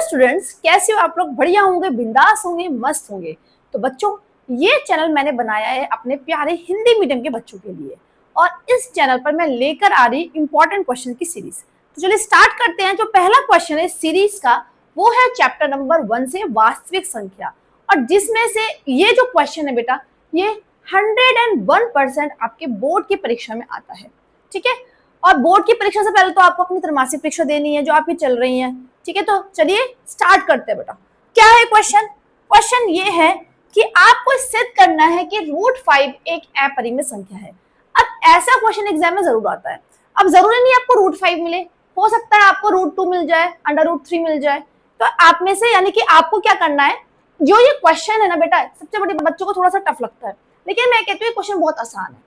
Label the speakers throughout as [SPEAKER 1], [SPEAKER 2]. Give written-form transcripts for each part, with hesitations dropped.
[SPEAKER 1] Students, कैसे हो आप लोग? बढ़िया होंगे, बिंदास होंगे, मस्त होंगे। तो बच्चों, ये चैनल मैंने बनाया है अपने प्यारे हिंदी मीडियम के बच्चों के लिए और इस चैनल पर मैं लेकर आ रही इंपॉर्टेंट क्वेश्चन की सीरीज। तो चलिए स्टार्ट करते हैं। जो पहला क्वेश्चन है सीरीज का वो है चैप्टर नंबर 1 से वास्तविक संख्या, और जिसमें से ये जो क्वेश्चन है बेटा, ये 101% आपके बोर्ड की परीक्षा में आता है। ठीक है, और बोर्ड की परीक्षा से पहले तो आपको अपनी त्रैमासिक परीक्षा देनी है जो आपकी चल रही है। ठीक है, तो चलिए स्टार्ट करते हैं बेटा। क्या है क्वेश्चन? क्वेश्चन ये है कि आपको सिद्ध करना है कि √5 एक अपरिमेय संख्या है। अब ऐसा क्वेश्चन एग्जाम में जरूर आता है। अब जरूरी नहीं आपको √5 मिले, हो सकता है आपको √2 मिल जाए, √3 मिल जाए। तो आप में से यानी कि आपको क्या करना है, जो ये क्वेश्चन है ना बेटा, सबसे बड़ी बच्चों को थोड़ा सा टफ लगता है, लेकिन मैं कहती हूँ क्वेश्चन बहुत आसान है।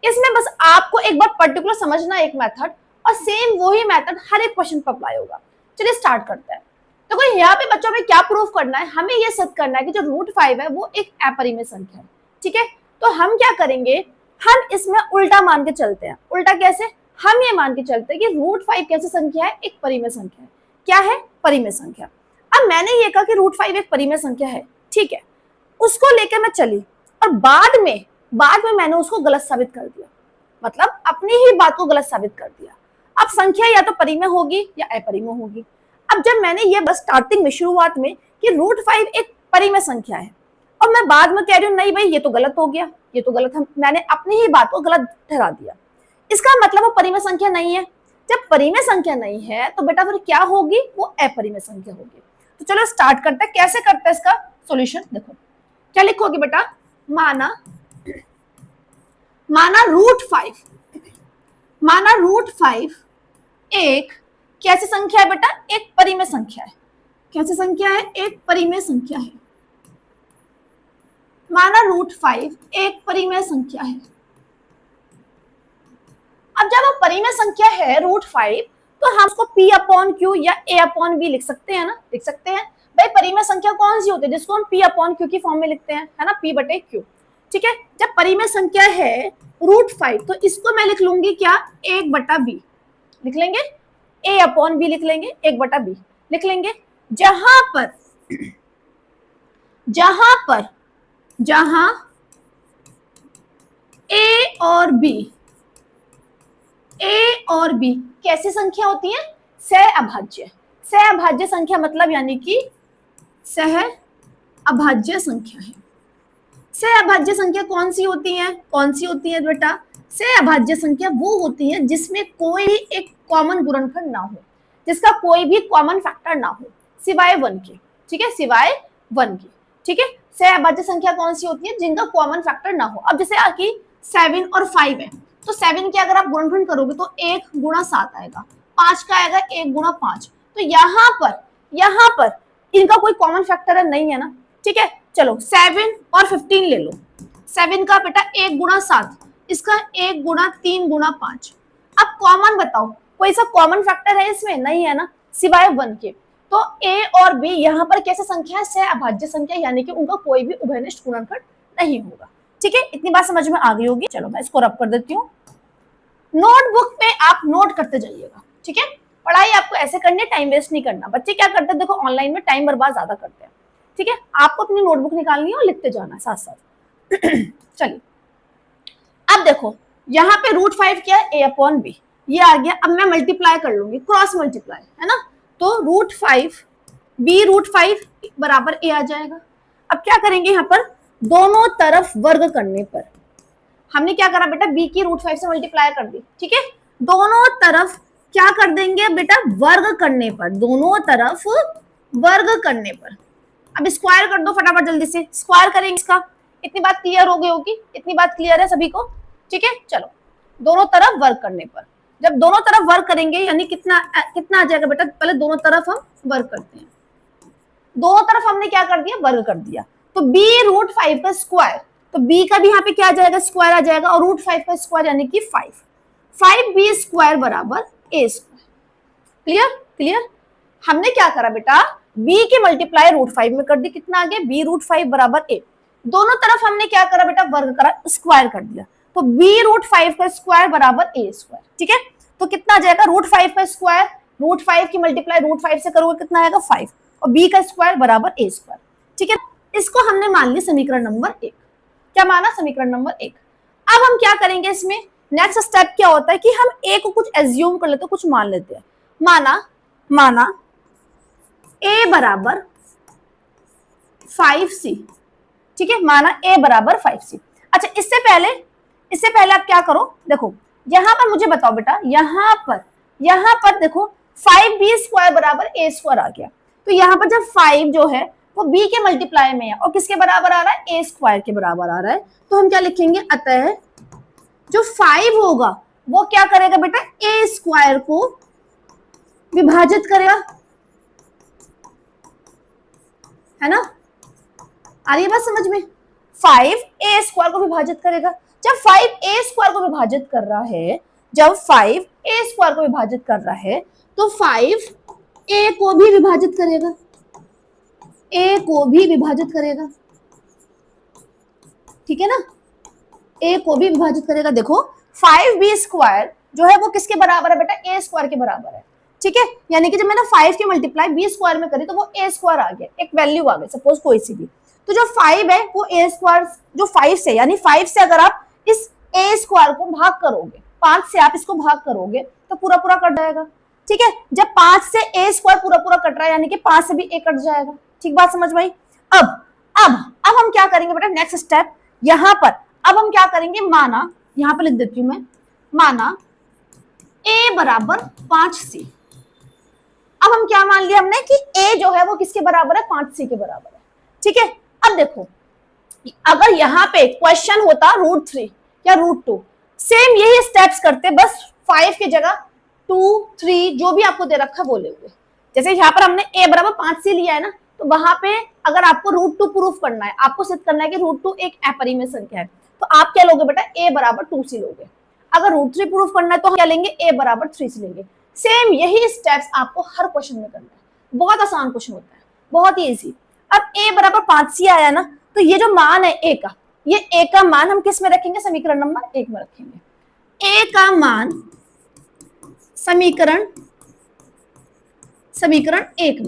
[SPEAKER 1] इसमें बस आपको एक बार पर्टिकुलर समझना एक मेथड, और सेम वही मेथड हर एक क्वेश्चन पर अप्लाई होगा। चलिए स्टार्ट करते हैं। तो कोई यहाँ पे बच्चों में क्या प्रूफ करना है, हमें यह सिद्ध करना है कि जो √5 है वो एक अपरिमेय संख्या है। ठीक है, तो हम क्या करेंगे, हम इसमें उल्टा मान के चलते हैं। उल्टा कैसे? हम ये मान के चलते हैं कि √5 कैसी संख्या है? एक परिमेय संख्या है। क्या है? परिमेय संख्या। अब मैंने ये कहा कि √5 एक परिमेय संख्या है, ठीक है, उसको लेकर मैं चली और बाद में मैंने उसको गलत साबित कर दिया, मतलब अपनी ही बात को गलत साबित कर दिया। अब संख्या या तो परिमेय होगी या अपरिमेय होगी। अब जब मैंने ये बस स्टार्टिंग में, शुरुआत में, कि √5 एक परिमेय संख्या है और मैं बाद में कह रही हूँ नहीं भाई ये तो गलत हो गया, ये तो गलत है, मैंने अपनी ही बात को गलत ठहरा दिया, इसका मतलब वो परिमेय संख्या नहीं है। जब परिमेय संख्या नहीं है तो बेटा फिर क्या होगी? वो अपरिमेय संख्या होगी। तो चलो स्टार्ट करते हैं। कैसे करते हैं इसका सॉल्यूशन? देखो क्या लिखोगे बेटा, माना √5 एक कैसी संख्या है बेटा? एक परिमेय संख्या है। कैसी संख्या है? एक परिमेय संख्या है। माना √5 एक परिमेय संख्या है। अब जब वो परिमेय संख्या है √5, तो हम उसको P/Q या A/B लिख सकते हैं ना? लिख सकते हैं भाई। परिमेय संख्या कौन सी होती है जिसको हम P/Q की फॉर्म में लिखते हैं, है ना? P/Q। ठीक है, जब परिमेय संख्या है √5 तो इसको मैं लिख लूंगी क्या? 1/b लिख लेंगे, A/B लिख लेंगे, 1/b लिख लेंगे। जहां A और B कैसी संख्या होती है? सहअभाज्य। सहअभाज्य संख्या मतलब यानी कि सहअभाज्य संख्या है। सहअभाज्य संख्या कौन सी होती है? कौन सी होती है बेटा? सहअभाज्य संख्या वो होती है जिसमें कोई एक कॉमन गुणनफल ना हो, जिसका कोई भी कॉमन फैक्टर ना हो सिवाय 1 के। ठीक है, सिवाय 1 के। ठीक है, सहअभाज्य संख्या कौन सी होती है? जिनका कॉमन फैक्टर ना हो। अब जैसे कि 7 और 5 है, तो 7 के अगर आप गुणनफल करोगे तो 1 × 7 आएगा, 5 का आएगा 1 × 5। तो यहाँ पर इनका कोई कॉमन फैक्टर नहीं है ना। ठीक है, चलो 7 और 15 ले लो। 7 का बेटा 1 × 7, इसका 1 × 3 × 5। अब कॉमन बताओ, कोई सा कॉमन फैक्टर है इसमें? नहीं है ना, सिवाय 1 के। तो A और B यहाँ पर कैसे संख्या है? सहअभाज्य संख्या, यानी कि उनका कोई भी उभयनिष्ठ गुणनफल नहीं होगा। ठीक है, इतनी बात समझ में आ गई होगी। चलो मैं इसको रब कर देती हूँ। नोटबुक पे आप नोट करते जाइएगा। ठीक है, पढ़ाई आपको ऐसे करनी है, टाइम वेस्ट नहीं करना। बच्चे क्या करते हैं, देखो ऑनलाइन में टाइम बर्बाद ज्यादा करते हैं। ठीक है, आपको अपनी नोटबुक निकालनी है और लिखते जाना है साथ साथ। चलिए अब देखो यहाँ पे √5 क्या है? A/B ये आ गया। अब मैं मल्टीप्लाई कर लूंगी, क्रॉस मल्टीप्लाई, है ना? तो √5 B√5 बराबर A आ जाएगा। अब क्या करेंगे, यहाँ पर दोनों तरफ वर्ग करने पर हमने क्या करा बेटा? B की √5 से मल्टीप्लाई कर दी। ठीक है, दोनों तरफ क्या कर देंगे बेटा? वर्ग करने पर, दोनों तरफ वर्ग करने पर। अब स्क्वायर कर दो फटाफट, जल्दी से स्क्वायर करेंगे इसका। इतनी बात क्लियर हो गई होगी? इतनी बात क्लियर है सभी को? ठीक है, चलो दोनों तरफ वर्ग करने पर, जब दोनों तरफ वर्ग करेंगे यानी कितना आ जाएगा बेटा? पहले दोनों तरफ हम वर्ग करते हैं। दोनों तरफ हमने क्या कर दिया? वर्ग कर दिया। तो B√5 का स्क्वायर, तो B का भी यहाँ पे क्या आ जाएगा? स्क्वायर आ जाएगा, और √5 का स्क्वायर यानी कि 5B² बराबर A²। क्लियर? हमने क्या करा बेटा? B की मल्टीप्लाई √5 में कर दी, कितना आ गया? B√5 बराबर A। दोनों तरफ हमने क्या करा बेटा? वर्ग करा, स्क्वायर कर दिया। तो B√5 का स्क्वायर बराबर A²। ठीक है, तो कितना आ जाएगा? √5 का स्क्वायर, √5 की मल्टीप्लाई √5 से करोगे कितना आएगा? 5। और b का स्क्वायर बराबर a स्क्वायर। ठीक है, इसको हमने मान लिया समीकरण नंबर 1। क्या माना? समीकरण नंबर 1। अब हम क्या करेंगे इसमें, नेक्स्ट स्टेप क्या होता है कि हम a को कुछ एज्यूम कर लेते हैं, कुछ मान लेते हैं। माना a बराबर 5c। ठीक है, माना a बराबर 5c। अच्छा, इससे पहले आप क्या करो, देखो यहां पर मुझे बताओ बेटा, यहां पर देखो 5b स्क्वायर बराबर a स्क्वायर आ गया। तो यहां पर जब 5 जो है वो b के मल्टीप्लाई में है और किसके बराबर आ रहा है? a स्क्वायर के बराबर आ रहा है। तो हम क्या लिखेंगे, अतः जो 5 होगा वो क्या करेगा बेटा, a स्क्वायर को विभाजित करेगा, है ना? आ रही है बात समझ में? 5 a स्क्वायर को विभाजित करेगा। जब 5 a स्क्वायर को विभाजित कर रहा है, तो 5 a को भी विभाजित करेगा, ठीक है ना? a को भी विभाजित करेगा। देखो 5b स्क्वायर जो है वो किसके बराबर है बेटा? a स्क्वायर के बराबर है। ठीक है, यानी कि जब मैंने 5 की मल्टीप्लाई b स्क्वायर में करी तो वो a स्क्वायर आ गया, एक वैल्यू आ गई, सपोज कोई सी भी। तो जो 5 है वो a स्क्वायर, जो 5 से, यानी 5 से अगर आप इस a स्क्वायर को भाग करोगे, 5 से आप इसको भाग करोगे तो पूरा पूरा कट जाएगा। ठीक है, जब 5 से a स्क्वायर पूरा पूरा कट रहा है, यानी कि 5 से भी a कट जाएगा। ठीक बात समझ में आई? अब हम क्या करेंगे बेटा, नेक्स्ट स्टेप यहां पर अब हम क्या करेंगे, माना, यहां पर लिख देती हूं मैं, माना a बराबर 5c। अब हम क्या मान लिया हमने कि a जो है वो किसके बराबर है? 5c के बराबर है। ठीक है, अब देखो अगर यहाँ पे क्वेश्चन होता √3 या √2, सेम यही स्टेप्स करते, बस 5 की जगह 2, 3 जो भी आपको दे रखा वो ले हुए। जैसे यहाँ पर हमने a बराबर 5c लिया है ना, तो वहां पे अगर आपको √2 प्रूफ करना है, आपको सिद्ध करना है कि √2 एक अपरिमेय संख्या है, तो आप क्या लोगे बेटा? a बराबर 2c लोगे। अगर √3 प्रूफ करना है तो हम क्या लेंगे? a बराबर 3c लेंगे। सेम यही स्टेप्स आपको हर क्वेश्चन में करना है, बहुत आसान क्वेश्चन होता है, बहुत ही इजी। अब a बराबर 5c आया ना, तो ये जो मान है a का, ये a का मान हम किस में रखेंगे? समीकरण नंबर 1 में रखेंगे। a का मान समीकरण 1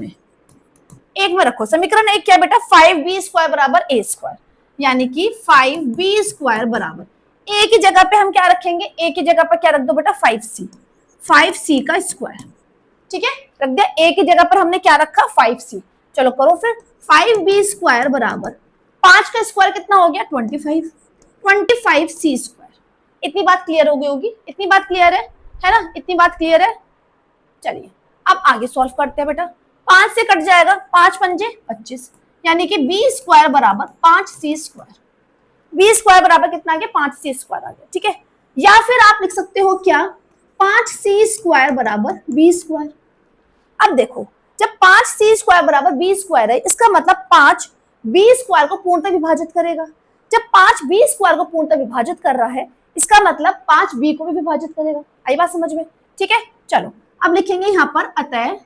[SPEAKER 1] में रखो। समीकरण 1 क्या बेटा? 5b स्क्वायर बराबर a स्क्वायर, यानी कि 5b स्क्वायर बराबर a की जगह पे हम क्या रखेंगे? a की जगह पर क्या रख दो बेटा? 5c का स्क्वायर। ठीक है, रख दिया। a की जगह पर हमने क्या रखा? 5c। चलो करो फिर, 5b स्क्वायर बराबर 5 का स्क्वायर कितना हो गया? 25c square. इतनी बात क्लियर हो गई होगी? इतनी बात क्लियर है ना? इतनी बात क्लियर है। चलिए अब आगे सॉल्व करते हैं बेटा। 5 से कट जाएगा, 5 पंजे 25, यानी कि b स्क्वायर बराबर 5c स्क्वायर। b स्क्वायर बराबर कितना आ गया? 5c स्क्वायर आ गया। ठीक है, या फिर आप लिख सकते हो क्या? 5c स्क्वायर बराबर b स्क्वायर। अब देखो, जब 5c स्क्वायर बराबर b स्क्वायर है, इसका मतलब 5 b स्क्वायर को पूर्णतः विभाजित करेगा। जब 5 b स्क्वायर को पूर्णतः विभाजित कर रहा है, इसका मतलब 5 b को भी विभाजित करेगा। आई बात समझ में? ठीक है, चलो अब लिखेंगे यहां पर अतः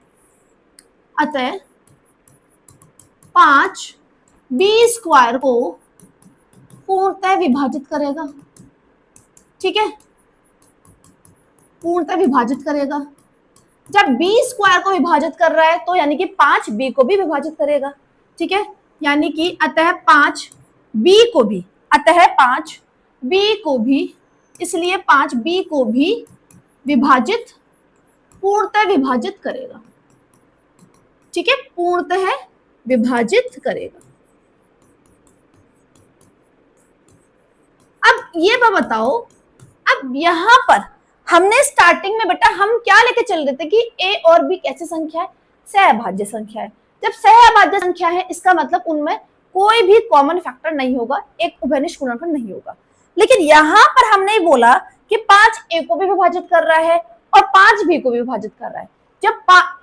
[SPEAKER 1] 5 b स्क्वायर को पूर्णतः विभाजित करेगा। ठीक है, पूर्णतः विभाजित करेगा। जब b स्क्वायर को विभाजित कर रहा है तो यानी कि 5 b को भी विभाजित करेगा। ठीक है, यानी कि अतः 5 b को भी, इसलिए 5 b को भी विभाजित, पूर्णतः विभाजित करेगा। ठीक है, पूर्णतः विभाजित करेगा। अब ये बताओ, अब यहां पर हमने स्टार्टिंग में बेटा हम क्या लेके चल रहे थे कि a और b कैसी संख्या है? सहअभाज्य संख्या है। जब सहअभाज्य संख्या है, इसका मतलब उनमें कोई भी कॉमन फैक्टर नहीं होगा, एक उभयनिष्ठ गुणनखंड नहीं होगा। लेकिन यहां पर हमने बोला कि 5 a को भी विभाजित कर रहा है और 5 b को भी विभाजित कर रहा है। जब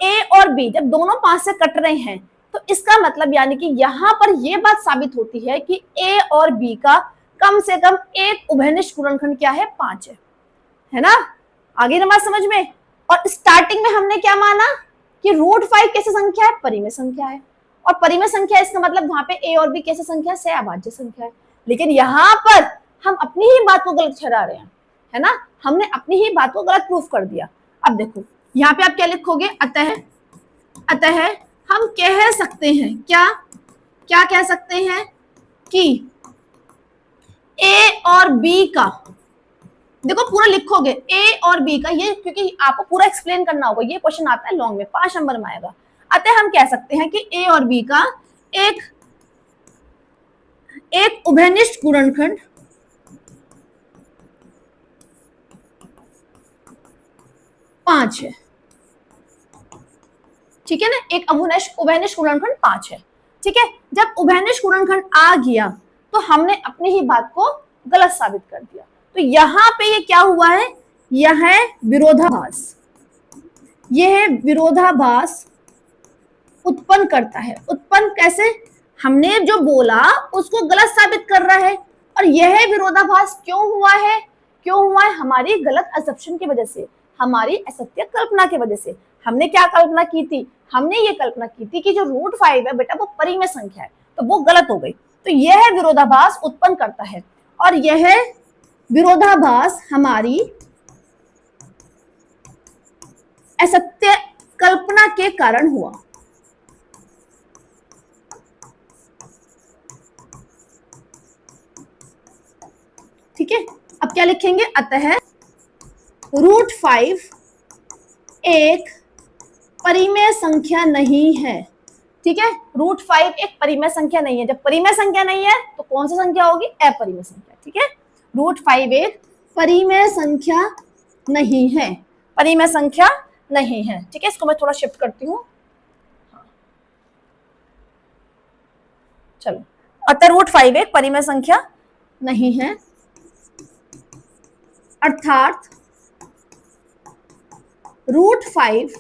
[SPEAKER 1] a और b जब दोनों 5 से कट रहे हैं, तो इसका मतलब यानी कि यहां पर यह बात साबित होती है कि a और b का कम से कम एक उभयनिष्ठ गुणनखंड क्या है? 5 है ना? आगे ना बात समझ में? और स्टार्टिंग में हमने क्या माना कि √5 कैसी संख्या है? परिमेय संख्या है। और परिमेय संख्या इसका मतलब वहां पे a और b कैसी संख्या है? सहअभाज्य संख्या है। लेकिन यहाँ पर हम अपनी ही बात को गलत ठहरा रहे हैं, है ना? हमने अपनी ही बात को गलत प्रूफ कर दिया। अब देखो यहाँ पे आप क्या लिखोगे? अतः हम कह सकते हैं क्या, क्या कह सकते हैं कि ए और बी का, देखो पूरा लिखोगे ए और बी का, ये क्योंकि आपको पूरा एक्सप्लेन करना होगा, ये क्वेश्चन आता है लॉन्ग में 5 नंबर में आएगा। अतः हम कह सकते हैं कि ए और बी का एक उभयनिष्ठ गुणनखंड पांच है, ठीक है ना, एक उभयनिष्ठ गुणनखंड 5 है, ठीक है। जब उभयनिष्ठ गुणनखंड आ गया तो हमने अपनी ही बात को गलत साबित कर दिया। तो यहां पे ये क्या हुआ है, यह है विरोधाभास, यह विरोधाभास उत्पन्न करता है। उत्पन्न कैसे, हमने जो बोला उसको गलत साबित कर रहा है, और यह विरोधाभास क्यों हुआ है, क्यों हुआ है, हमारी गलत असम्पशन की वजह से, हमारी असत्य कल्पना की वजह से। हमने क्या कल्पना की थी, हमने ये कल्पना की थी कि जो √5 है बेटा वो परिमेय संख्या है, तो वो गलत हो गई। तो यह विरोधाभास उत्पन्न करता है, और यह विरोधाभास हमारी असत्य कल्पना के कारण हुआ। ठीक है, अब क्या लिखेंगे, अतः √5 एक परिमेय संख्या नहीं है। ठीक है, √5 एक परिमेय संख्या नहीं है। जब परिमेय संख्या नहीं है तो कौन सी संख्या होगी, अपरिमेय संख्या। ठीक है, √5 एक परिमेय संख्या नहीं है, परिमेय संख्या नहीं है। ठीक है, इसको मैं थोड़ा शिफ्ट करती हूँ। चलो, अतः √5 एक परिमेय संख्या नहीं है, अर्थात √5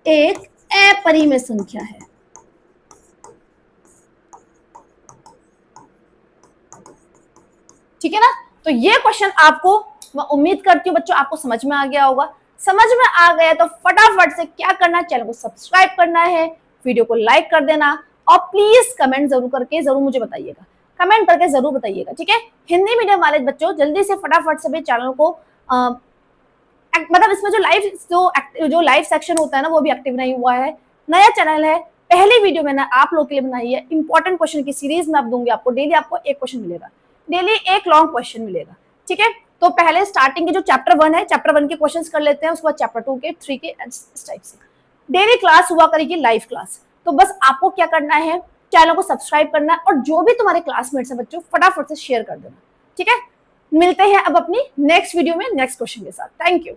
[SPEAKER 1] एक अपरिमेय संख्या है। ठीक है ना, तो ये क्वेश्चन आपको, मैं उम्मीद करती हूँ बच्चों आपको समझ में आ गया होगा। समझ में आ गया तो फटाफट से क्या करना है, चैनल को सब्सक्राइब करना है, वीडियो को लाइक कर देना, और प्लीज कमेंट जरूर करके जरूर मुझे बताइएगा, कमेंट करके जरूर बताइएगा। ठीक है, हिंदी मीडियम वाले बच्चों जल्दी से फटाफट से भी चैनल को मतलब इसमें जो लाइव सेक्शन होता है ना वो भी एक्टिव नहीं हुआ है, नया चैनल है, पहली वीडियो मैंने आप लोग के लिए बनाई है। इंपॉर्टेंट क्वेश्चन की सीरीज में आप दूंगी, आपको डेली आपको एक क्वेश्चन मिलेगा, डेली एक लॉन्ग क्वेश्चन मिलेगा। ठीक है, तो पहले स्टार्टिंग के जो चैप्टर 1 है, चैप्टर 1 के क्वेश्चंस कर लेते हैं, उसके बाद चैप्टर 2 के, 3 के, इस टाइप से डेली क्लास हुआ करेगी, लाइव क्लास। तो बस आपको क्या करना है, चैनल को सब्सक्राइब करना है, और जो भी तुम्हारे क्लासमेट्स हैं बच्चों फटाफट से शेयर कर देना। ठीक है, मिलते हैं अब अपनी नेक्स्ट वीडियो में नेक्स्ट क्वेश्चन के साथ। Thank you.